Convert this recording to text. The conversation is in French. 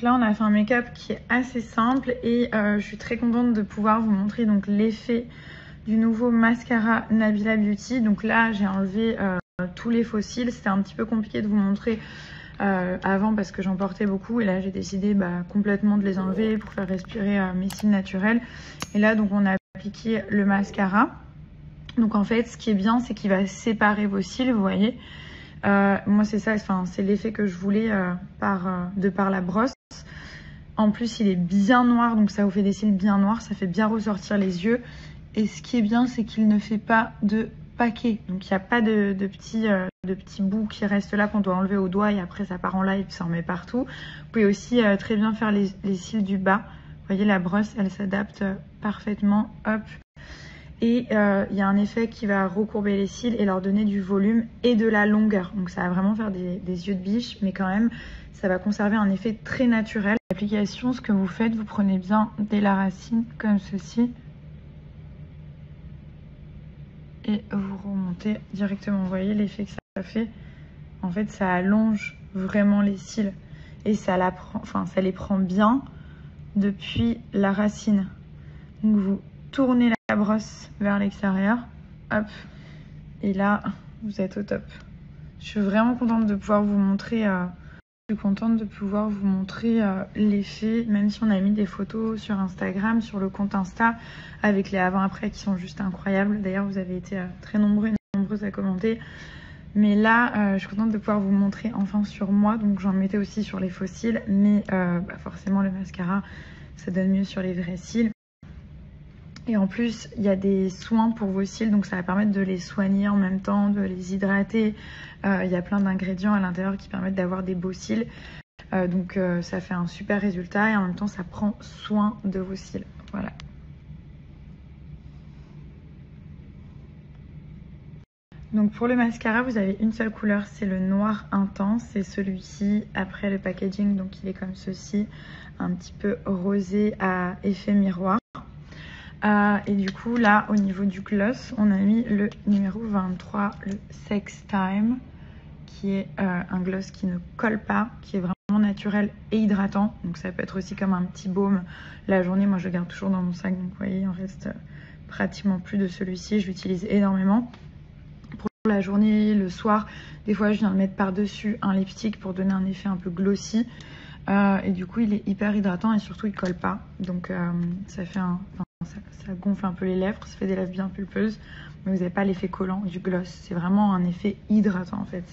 Donc là on a fait un make-up qui est assez simple et je suis très contente de pouvoir vous montrer donc l'effet du nouveau mascara Nabila Beauty. Donc là j'ai enlevé tous les faux cils, c'était un petit peu compliqué de vous montrer avant parce que j'en portais beaucoup et là j'ai décidé complètement de les enlever pour faire respirer mes cils naturels. Et là donc on a appliqué le mascara. Donc en fait ce qui est bien c'est qu'il va séparer vos cils, vous voyez. Moi c'est ça, enfin, c'est l'effet que je voulais de par la brosse. En plus il est bien noir, donc ça vous fait des cils bien noirs, ça fait bien ressortir les yeux. Et ce qui est bien c'est qu'il ne fait pas de paquet, donc il n'y a pas de petits bouts qui restent là qu'on doit enlever au doigt et après ça part en live, ça en met partout. Vous pouvez aussi très bien faire les cils du bas. Vous voyez la brosse elle s'adapte parfaitement, hop. Et il y a un effet qui va recourber les cils et leur donner du volume et de la longueur. Donc ça va vraiment faire des yeux de biche, mais quand même, ça va conserver un effet très naturel. L'application, ce que vous faites, vous prenez bien dès la racine, comme ceci. Et vous remontez directement. Vous voyez l'effet que ça fait. En fait, ça allonge vraiment les cils. Et ça les prend bien depuis la racine. Donc vous tournez la brosse vers l'extérieur, hop, et là vous êtes au top. Je suis vraiment contente de pouvoir vous montrer, l'effet, même si on a mis des photos sur Instagram, sur le compte Insta, avec les avant-après qui sont juste incroyables. D'ailleurs vous avez été très nombreuses à commenter. Mais là, je suis contente de pouvoir vous montrer enfin sur moi. Donc j'en mettais aussi sur les faux cils, mais forcément le mascara, ça donne mieux sur les vrais cils. Et en plus, il y a des soins pour vos cils, donc ça va permettre de les soigner en même temps, de les hydrater. Il y a plein d'ingrédients à l'intérieur qui permettent d'avoir des beaux cils. Donc ça fait un super résultat et en même temps, ça prend soin de vos cils. Voilà. Donc pour le mascara, vous avez une seule couleur, c'est le noir intense. C'est celui-ci. Après le packaging, donc il est comme ceci, un petit peu rosé à effet miroir. Et du coup là au niveau du gloss on a mis le numéro 23, le Sex Time, qui est un gloss qui ne colle pas, qui est vraiment naturel et hydratant. Donc ça peut être aussi comme un petit baume la journée. Moi je le garde toujours dans mon sac, donc vous voyez il en reste pratiquement plus de celui-ci. Je l'utilise énormément pour la journée, le soir. Des fois je viens le mettre par dessus un lipstick pour donner un effet un peu glossy. Et du coup il est hyper hydratant et surtout il colle pas, donc ça fait ça gonfle un peu les lèvres, ça fait des lèvres bien pulpeuses, mais vous n'avez pas l'effet collant du gloss. C'est vraiment un effet hydratant en fait.